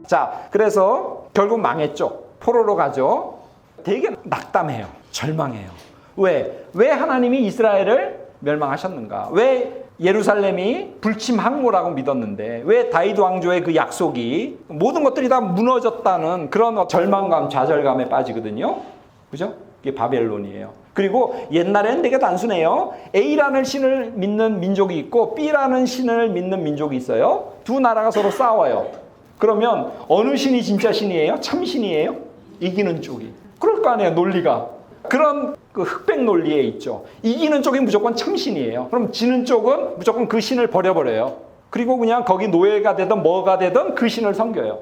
자, 그래서 결국 망했죠. 포로로 가죠. 되게 낙담해요. 절망해요. 왜 하나님이 이스라엘을 멸망하셨는가? 왜 예루살렘이 불침항모라고 믿었는데 왜 다윗 왕조의 그 약속이 모든 것들이 다 무너졌다는 그런 절망감, 좌절감에 빠지거든요. 그죠? 이게 바벨론이에요. 그리고 옛날에는 되게 단순해요. A라는 신을 믿는 민족이 있고 B라는 신을 믿는 민족이 있어요. 두 나라가 서로 싸워요. 그러면 어느 신이 진짜 신이에요? 참 신이에요? 이기는 쪽이. 그럴 거 아니에요, 논리가. 그런 그 흑백 논리에 있죠. 이기는 쪽이 무조건 참신이에요. 그럼 지는 쪽은 무조건 그 신을 버려버려요. 그리고 그냥 거기 노예가 되든 뭐가 되든 그 신을 섬겨요.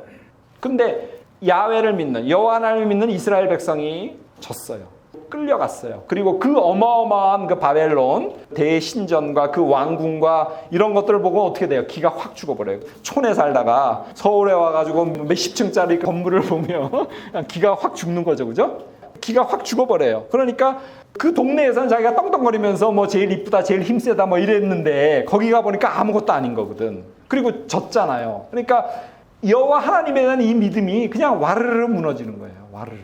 근데 야훼를 믿는, 여호와 하나님을 믿는 이스라엘 백성이 졌어요. 끌려갔어요. 그리고 그 어마어마한 그 바벨론 대신전과 그 왕궁과 이런 것들을 보고 어떻게 돼요? 기가 확 죽어버려요. 촌에 살다가 서울에 와가지고 몇십 층짜리 건물을 보면 기가 확 죽는 거죠. 그죠? 기가 확 죽어버려요. 그러니까 그 동네에서는 자기가 떵떵거리면서 뭐 제일 이쁘다, 제일 힘세다 뭐 이랬는데 거기 가보니까 아무것도 아닌 거거든. 그리고 졌잖아요. 그러니까 여호와 하나님에 대한 이 믿음이 그냥 와르르 무너지는 거예요. 와르르.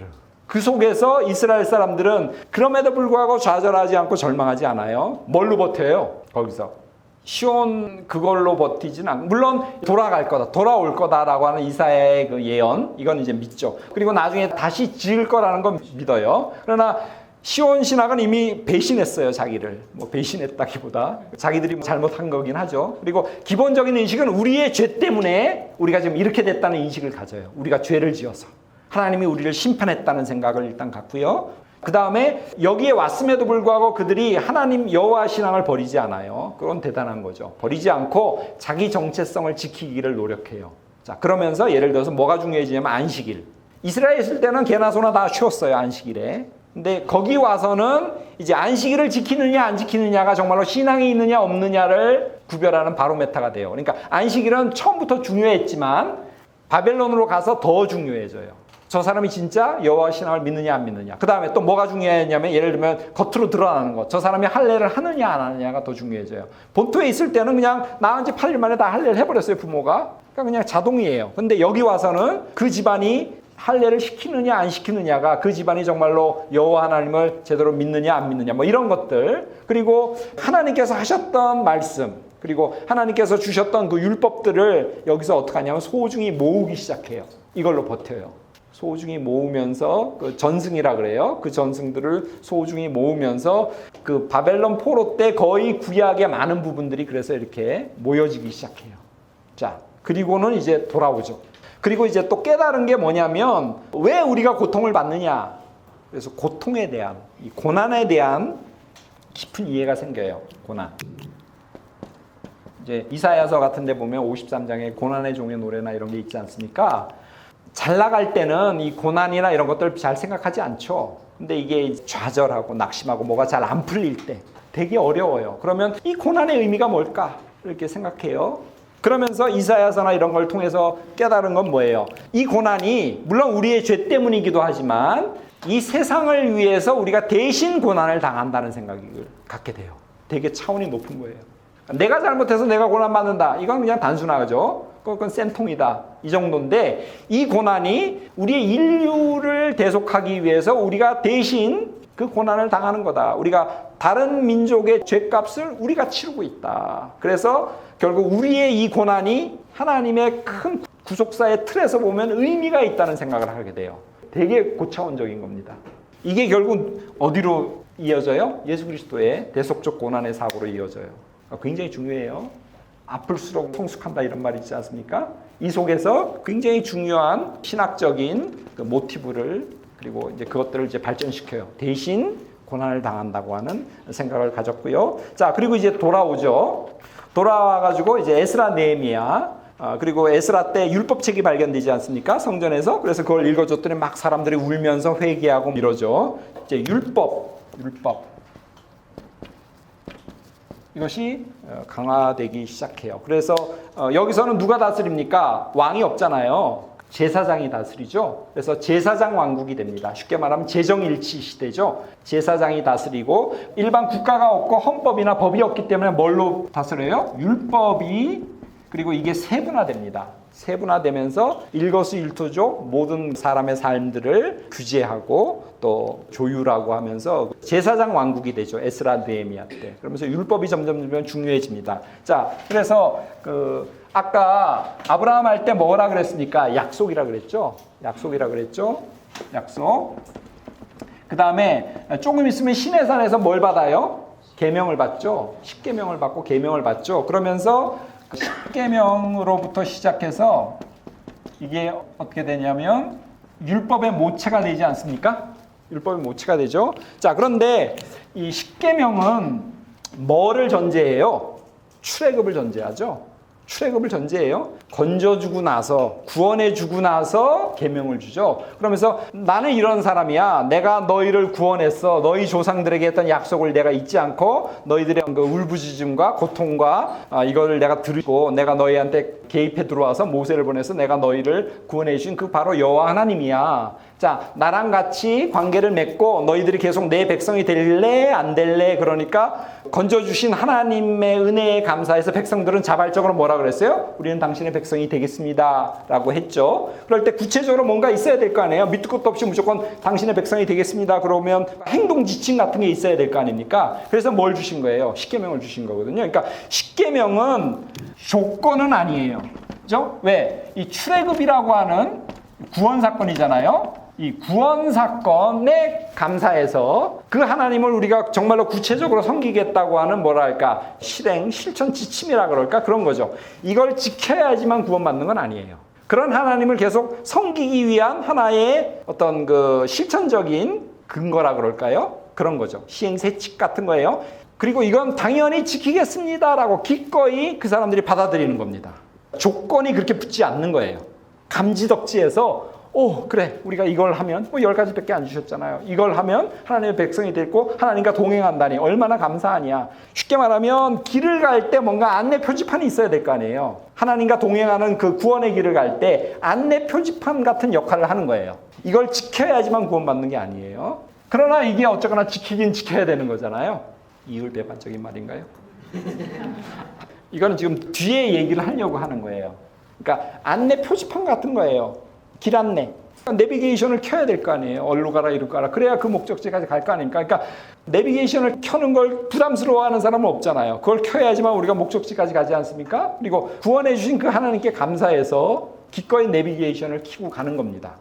그 속에서 이스라엘 사람들은 그럼에도 불구하고 좌절하지 않고 절망하지 않아요. 뭘로 버텨요? 거기서. 시온 그걸로 버티진 않고, 물론 돌아갈 거다, 돌아올 거다라고 하는 이사야의 그 예언, 이건 이제 믿죠. 그리고 나중에 다시 지을 거라는 건 믿어요. 그러나 시온 신학은 이미 배신했어요, 자기를. 뭐 배신했다기보다 자기들이 잘못한 거긴 하죠. 그리고 기본적인 인식은 우리의 죄 때문에 우리가 지금 이렇게 됐다는 인식을 가져요. 우리가 죄를 지어서 하나님이 우리를 심판했다는 생각을 일단 갖고요. 그 다음에 여기에 왔음에도 불구하고 그들이 하나님 여호와 신앙을 버리지 않아요. 그건 대단한 거죠. 버리지 않고 자기 정체성을 지키기를 노력해요. 자, 그러면서 예를 들어서 뭐가 중요해지냐면 안식일. 이스라엘에 있을 때는 개나 소나 다 쉬었어요, 안식일에. 근데 거기 와서는 이제 안식일을 지키느냐 안 지키느냐가 정말로 신앙이 있느냐 없느냐를 구별하는 바로메타가 돼요. 그러니까 안식일은 처음부터 중요했지만 바벨론으로 가서 더 중요해져요. 저 사람이 진짜 여호와 신앙을 믿느냐 안 믿느냐. 그 다음에 또 뭐가 중요했냐면 예를 들면 겉으로 드러나는 것. 저 사람이 할례를 하느냐 안 하느냐가 더 중요해져요. 본토에 있을 때는 그냥 낳은 지 8일 만에 다 할례를 해버렸어요, 부모가. 그러니까 그냥 자동이에요. 근데 여기 와서는 그 집안이 할례를 시키느냐 안 시키느냐가 그 집안이 정말로 여호와 하나님을 제대로 믿느냐 안 믿느냐 뭐 이런 것들. 그리고 하나님께서 하셨던 말씀, 그리고 하나님께서 주셨던 그 율법들을 여기서 어떻게 하냐면 소중히 모으기 시작해요. 이걸로 버텨요. 소중히 모으면서 그 전승이라 그래요. 그 전승들을 소중히 모으면서 그 바벨론 포로 때 거의 구약의 많은 부분들이 그래서 이렇게 모여지기 시작해요. 자, 그리고는 이제 돌아오죠. 그리고 이제 또 깨달은 게 뭐냐면 왜 우리가 고통을 받느냐. 그래서 고통에 대한, 이 고난에 대한 깊은 이해가 생겨요. 고난. 이제 이사야서 같은 데 보면 53장에 고난의 종의 노래나 이런 게 있지 않습니까? 잘 나갈 때는 이 고난이나 이런 것들 잘 생각하지 않죠. 근데 이게 좌절하고 낙심하고 뭐가 잘 안 풀릴 때 되게 어려워요. 그러면 이 고난의 의미가 뭘까? 이렇게 생각해요. 그러면서 이사야서나 이런 걸 통해서 깨달은 건 뭐예요? 이 고난이 물론 우리의 죄 때문이기도 하지만 이 세상을 위해서 우리가 대신 고난을 당한다는 생각을 갖게 돼요. 되게 차원이 높은 거예요. 내가 잘못해서 내가 고난받는다. 이건 그냥 단순하죠. 그건 쌤통이다. 이 정도인데 이 고난이 우리의 인류를 대속하기 위해서 우리가 대신 그 고난을 당하는 거다. 우리가 다른 민족의 죄값을 우리가 치르고 있다. 그래서 결국 우리의 이 고난이 하나님의 큰 구속사의 틀에서 보면 의미가 있다는 생각을 하게 돼요. 되게 고차원적인 겁니다. 이게 결국 어디로 이어져요? 예수 그리스도의 대속적 고난의 사고로 이어져요. 굉장히 중요해요. 아플수록 성숙한다 이런 말 있지 않습니까? 이 속에서 굉장히 중요한 신학적인 그 모티브를 그리고 이제 그것들을 이제 발전시켜요. 대신 고난을 당한다고 하는 생각을 가졌고요. 자, 그리고 이제 돌아오죠. 돌아와가지고 이제 에스라 느헤미야 그리고 에스라 때 율법책이 발견되지 않습니까? 성전에서. 그래서 그걸 읽어줬더니 막 사람들이 울면서 회개하고 이러죠. 이제 율법. 이것이 강화되기 시작해요. 그래서 여기서는 누가 다스립니까? 왕이 없잖아요. 제사장이 다스리죠. 그래서 제사장 왕국이 됩니다. 쉽게 말하면 제정일치 시대죠. 제사장이 다스리고 일반 국가가 없고 헌법이나 법이 없기 때문에 뭘로 다스려요? 율법이 그리고 이게 세분화됩니다. 세분화되면서 일거수일투족 모든 사람의 삶들을 규제하고 또 조율하고 하면서 제사장 왕국이 되죠. 에스라 느헤미야 때. 그러면서 율법이 점점 중요해집니다. 자, 그래서 아까 아브라함 할 때 뭐라 그랬습니까? 약속이라 그랬죠. 약속이라 그랬죠. 약속. 그 다음에 조금 있으면 시내산에서 뭘 받아요? 계명을 받죠. 십계명을 받고 계명을 받죠. 그러면서 십계명으로부터 시작해서 이게 어떻게 되냐면 율법의 모체가 되지 않습니까? 율법의 모체가 되죠. 자, 그런데 이 십계명은 뭐를 전제해요? 출애굽을 전제하죠. 출애굽을 전제해요. 건져주고 나서 구원해주고 나서 계명을 주죠. 그러면서 나는 이런 사람이야. 내가 너희를 구원했어. 너희 조상들에게 했던 약속을 내가 잊지 않고 너희들의 그 울부짖음과 고통과 이거를 내가 들고 내가 너희한테 개입해 들어와서 모세를 보내서 내가 너희를 구원해 주신 그 바로 여호와 하나님이야. 자, 나랑 같이 관계를 맺고 너희들이 계속 내 백성이 될래 안 될래? 그러니까 건져주신 하나님의 은혜에 감사해서 백성들은 자발적으로 뭐라 그랬어요? 우리는 당신의 백성이 되겠습니다 라고 했죠. 그럴 때 구체적으로 뭔가 있어야 될 거 아니에요. 밑도 끝도 없이 무조건 당신의 백성이 되겠습니다 그러면 행동 지침 같은 게 있어야 될 거 아닙니까? 그래서 뭘 주신 거예요? 십계명을 주신 거거든요. 그러니까 십계명은 조건은 아니에요. 그죠? 왜? 이 출애굽이라고 하는 구원 사건이잖아요. 이 구원 사건에 감사해서 그 하나님을 우리가 정말로 구체적으로 섬기겠다고 하는 뭐랄까 실행, 실천 지침이라 그럴까 그런 거죠. 이걸 지켜야지만 구원받는 건 아니에요. 그런 하나님을 계속 섬기기 위한 하나의 어떤 그 실천적인 근거라 그럴까요? 그런 거죠. 시행세칙 같은 거예요. 그리고 이건 당연히 지키겠습니다라고 기꺼이 그 사람들이 받아들이는 겁니다. 조건이 그렇게 붙지 않는 거예요. 감지덕지에서 그래 우리가 이걸 하면 10가지밖에 안 주셨잖아요. 이걸 하면 하나님의 백성이 되고 하나님과 동행한다니 얼마나 감사하냐. 쉽게 말하면 길을 갈 때 뭔가 안내 표지판이 있어야 될 거 아니에요. 하나님과 동행하는 그 구원의 길을 갈 때 안내 표지판 같은 역할을 하는 거예요. 이걸 지켜야지만 구원받는 게 아니에요. 그러나 이게 어쨌거나 지키긴 지켜야 되는 거잖아요. 이율배반적인 말인가요? 이거는 지금 뒤에 얘기를 하려고 하는 거예요. 그러니까 안내 표지판 같은 거예요. 길 안내. 내비게이션을 켜야 될 거 아니에요. 어디로 가라 이리로 가라. 그래야 그 목적지까지 갈 거 아닙니까? 그러니까 내비게이션을 켜는 걸 부담스러워하는 사람은 없잖아요. 그걸 켜야지만 우리가 목적지까지 가지 않습니까? 그리고 구원해 주신 그 하나님께 감사해서 기꺼이 내비게이션을 켜고 가는 겁니다.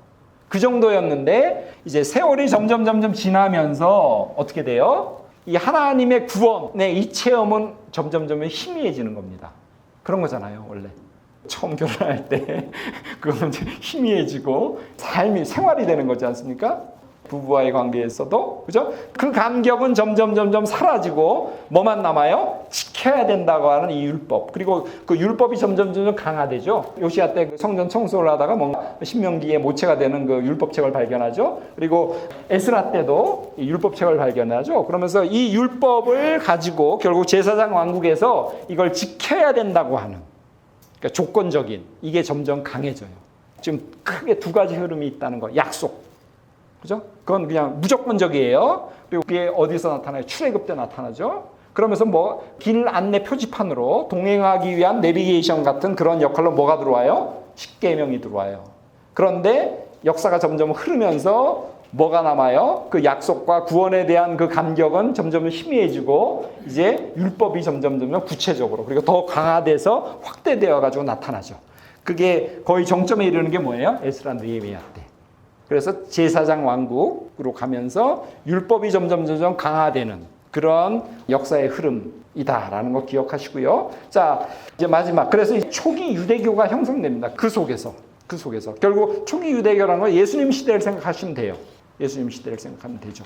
그 정도였는데 이제 세월이 점점 지나면서 어떻게 돼요? 이 하나님의 구원의 이 체험은 점점 희미해지는 겁니다. 그런 거잖아요, 원래. 처음 결혼할 때 그거는 이제 희미해지고 삶이 생활이 되는 거지 않습니까? 부부와의 관계에서도 그죠? 그 감격은 점점 사라지고 뭐만 남아요? 지켜야 된다고 하는 이 율법. 그리고 그 율법이 점점 강화되죠. 요시야 때 성전 청소를 하다가 뭔가 신명기에 모체가 되는 그 율법책을 발견하죠. 그리고 에스라 때도 이 율법책을 발견하죠. 그러면서 이 율법을 가지고 결국 제사장 왕국에서 이걸 지켜야 된다고 하는 그러니까 조건적인 이게 점점 강해져요. 지금 크게 두 가지 흐름이 있다는 거. 약속. 그죠? 그건 그냥 무조건적이에요. 그리고 그게 어디서 나타나요? 출애굽 때 나타나죠. 그러면서 뭐 길 안내 표지판으로 동행하기 위한 내비게이션 같은 그런 역할로 뭐가 들어와요? 십계명이 들어와요. 그런데 역사가 점점 흐르면서 뭐가 남아요? 그 약속과 구원에 대한 그 감격은 점점 희미해지고 이제 율법이 점점 구체적으로 그리고 더 강화돼서 확대되어 가지고 나타나죠. 그게 거의 정점에 이르는 게 뭐예요? 에스라 느헤미야 때. 그래서 제사장 왕국으로 가면서 율법이 점점 강화되는 그런 역사의 흐름이다라는 거 기억하시고요. 자, 이제 마지막. 그래서 초기 유대교가 형성됩니다. 그 속에서. 결국 초기 유대교라는 건 예수님 시대를 생각하시면 돼요. 예수님 시대를 생각하면 되죠.